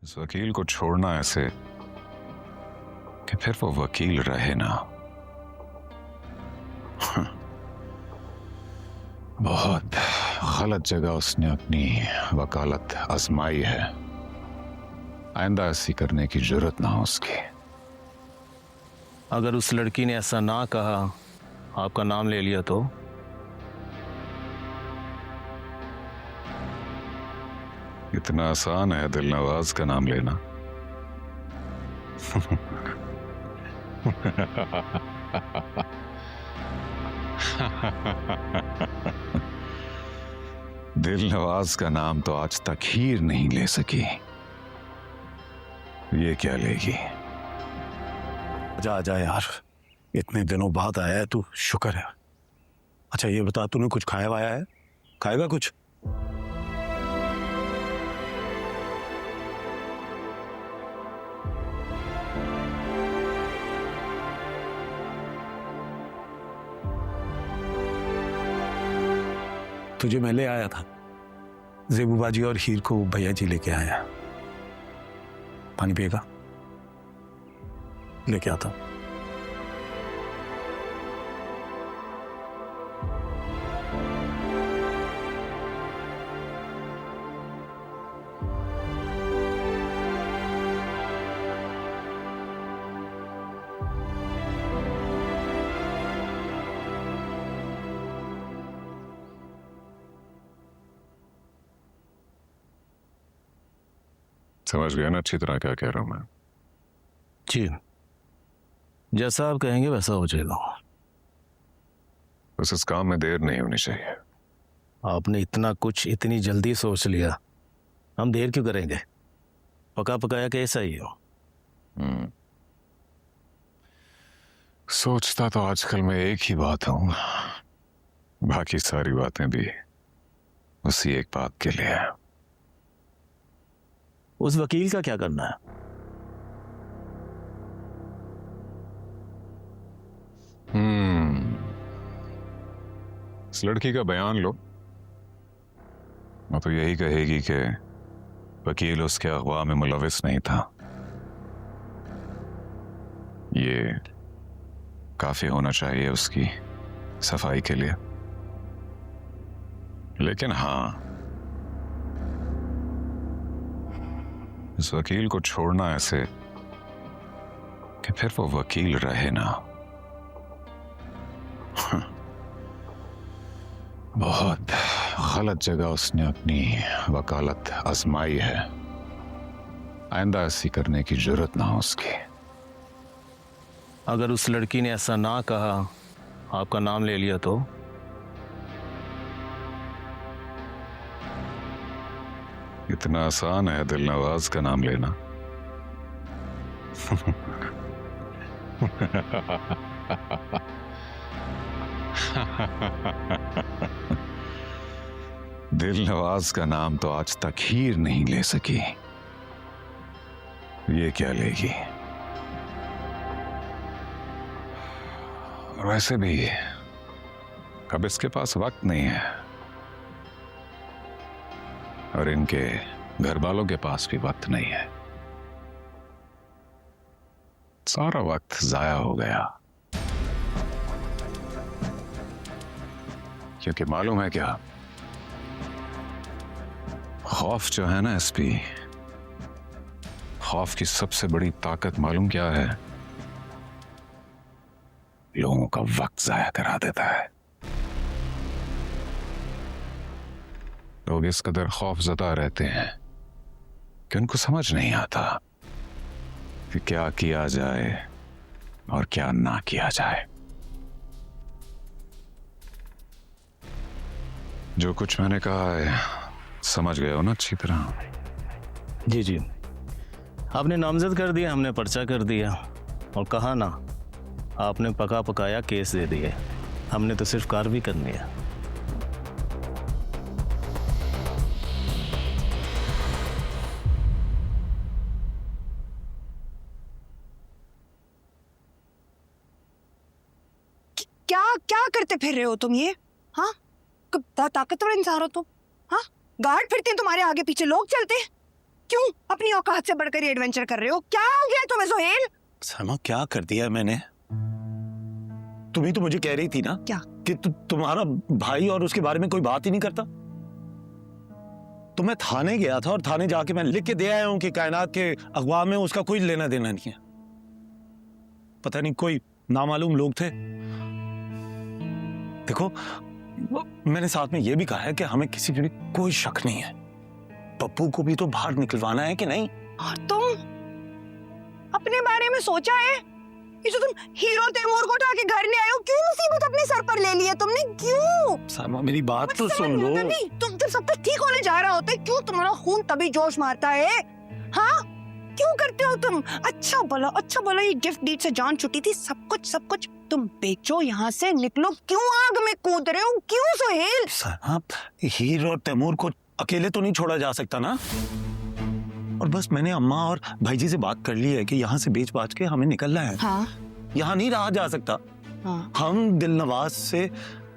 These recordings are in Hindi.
इस वकील को छोड़ना ऐसे कि फिर वो वकील रहे ना। बहुत गलत जगह उसने अपनी वकालत आजमाई है। आइंदा ऐसी करने की जरूरत ना हो उसकी। अगर उस लड़की ने ऐसा ना कहा, आपका नाम ले लिया तो? इतना आसान है दिलनवाज का नाम लेना? दिलनवाज का नाम तो आज तक हीर नहीं ले सकी, ये क्या लेगी? जा जा यार, इतने दिनों बाद आया है तू, शुक्र है। अच्छा ये बता, तूने कुछ खाया वाया है? खाएगा कुछ? तुझे मैं ले आया था, जेबू बाजी और हीर को भैया जी लेके आया। पानी पिएगा? लेके आता हूं। समझ गया ना अच्छी तरह क्या कह रहा हूं मैं? जी, जैसा आप कहेंगे वैसा हो जाएगा। बस इस काम में देर नहीं होनी चाहिए। आपने इतना कुछ इतनी जल्दी सोच लिया, हम देर क्यों करेंगे? पका पकाया कैसा ही हो। सोचता तो आजकल मैं एक ही बात हूं, बाकी सारी बातें भी उसी एक बात के लिए है। उस वकील का क्या करना है? इस लड़की का बयान लो, वो तो यही कहेगी कि वकील उसके अगवा में मुलविस नहीं था। ये काफी होना चाहिए उसकी सफाई के लिए। लेकिन हाँ, इस वकील को छोड़ना ऐसे कि फिर वो वकील रहे ना। बहुत गलत जगह उसने अपनी वकालत आजमाई है। आइंदा ऐसी करने की जरूरत ना हो उसकी। अगर उस लड़की ने ऐसा ना कहा, आपका नाम ले लिया तो? इतना आसान है दिलनवाज का नाम लेना? दिलनवाज का नाम तो आज तक हीर नहीं ले सकी, ये क्या लेगी? और वैसे भी अब इसके पास वक्त नहीं है, और इनके घर वालों के पास भी वक्त नहीं है। सारा वक्त जाया हो गया। क्योंकि मालूम है क्या, खौफ जो है ना एसपी, खौफ की सबसे बड़ी ताकत मालूम क्या है? लोगों का वक्त जाया करा देता है। लोग इस कदर खौफजदा रहते हैं कि उनको समझ नहीं आता कि क्या किया जाए और क्या ना किया जाए। जो कुछ मैंने कहा है समझ गए हो ना अच्छी तरह? जी जी, आपने नामजद कर दिया, हमने पर्चा कर दिया, और कहा ना, आपने पका पकाया केस दे दिए, हमने तो सिर्फ कार्रवाई करनी है। क्या क्या करते फिर रहे हो तुम ये? हाँ, ताकतवर इंसान हो तुम? हाँ, गार्ड फिरते हैं तुम्हारे आगे पीछे, लोग चलते हैं। क्यों अपनी औकात से बढ़कर ये एडवेंचर कर रहे हो? क्या हो गया तुम्हें सोहेल? सलमा क्या कर दिया है मैंने? तुम ही तो मुझे कह रही थी ना क्या? कि तुम्हारा भाई और उसके बारे में कोई बात ही नहीं करता। तो मैं थाने गया था और थाने जाके मैं लिख के दे आया हूं कि कायनात के अगवा में उसका कोई लेना देना नहीं है। पता नहीं कोई नामालूम लोग थे। देखो मैंने साथ में यह भी कहा है कि हमें किसी पे कोई शक नहीं है। पप्पू को भी तो बाहर निकलवाना है कि नहीं? और तुम अपने बारे में सोचा है? ये जो तुम हीरो तैमूर को उठा के घर ले आए हो, क्यों मुसीबत अपने सर पर ले ली है तुमने? क्यों? सामा मेरी बात तो समझ सुन नहीं लो। आता नहीं, तुम जब सब कुछ ठीक होने जा रहा होता है, क्यों तुम्हारा खून तभी जोश मारता है? हाँ क्यों करते हो तुम? अच्छा भला ये गिफ्ट डीड से जान छुटी थी। सब कुछ तुम बेचो, यहाँ से निकलो। क्यों आग में कूद रहे हो? क्यों सोहेल? सामा हीरो और तैमूर को अकेले तो नहीं छोड़ा जा सकता ना। और बस मैंने अम्मा और भाईजी से बात कर ली है कि यहाँ से बेच बाच के हमें निकलना है। हाँ यहाँ नहीं रहा जा सकता। हाँ हम दिलनवाज से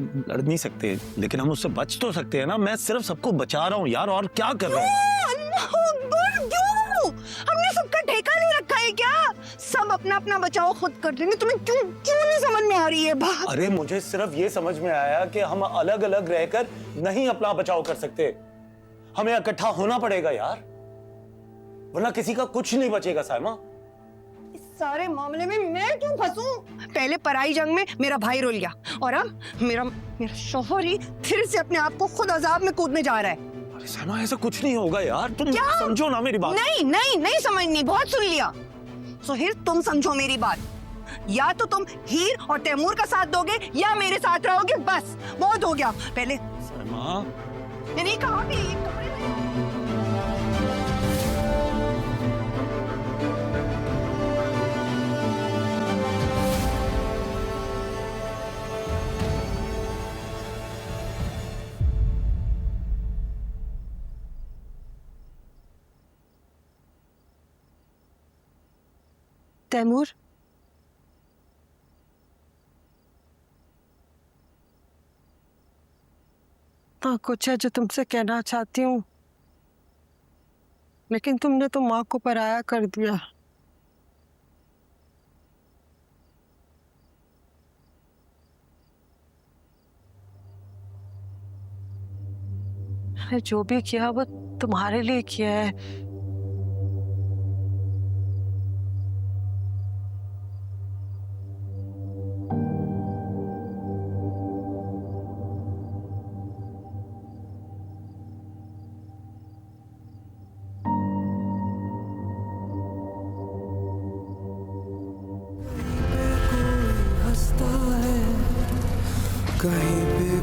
लड़ नहीं सकते, लेकिन हम उससे बच तो सकते हैं ना। मैं सिर्फ सबको बचा रहा हूँ यार, और क्या कर रहा हूँ? अल्लाह अकबर, क्यों? हमने सबका ठेका नहीं रखा है क्या? सब अपना अपना बचाव खुद कर लेंगे। तुम्हें क्यों नहीं समझ में आ रही है बात? अरे मुझे सिर्फ ये समझ में आया कि हम अलग अलग रहकर नहीं अपना बचाव कर सकते। हमें इकट्ठा होना पड़ेगा यार, वरना किसी का कुछ नहीं बचेगा। साइमा इस सारे मामले में मैं क्यों फंसूं? पहले पराई जंग में मेरा भाई रुल गया, और अब मेरा शौहर ही फिर से अपने आप को खुद अजाब में कूदने जा रहा है। अरे साइमा ऐसा कुछ नहीं होगा यार, तुम क्या? समझो ना मेरी बात। नहीं समझनी, बहुत सुन लिया। सोहेल तुम समझो मेरी बात। या तो तुम हीर और तैमूर का साथ दोगे या मेरे साथ रहोगे। बस बहुत हो गया। पहले साइमा मैंने कहा कि ये कपड़े तैमूर, हाँ कुछ है जो तुमसे कहना चाहती हूँ, लेकिन तुमने तो माँ को पराया कर दिया। मैंने जो भी किया वो तुम्हारे लिए किया है। कहीं पे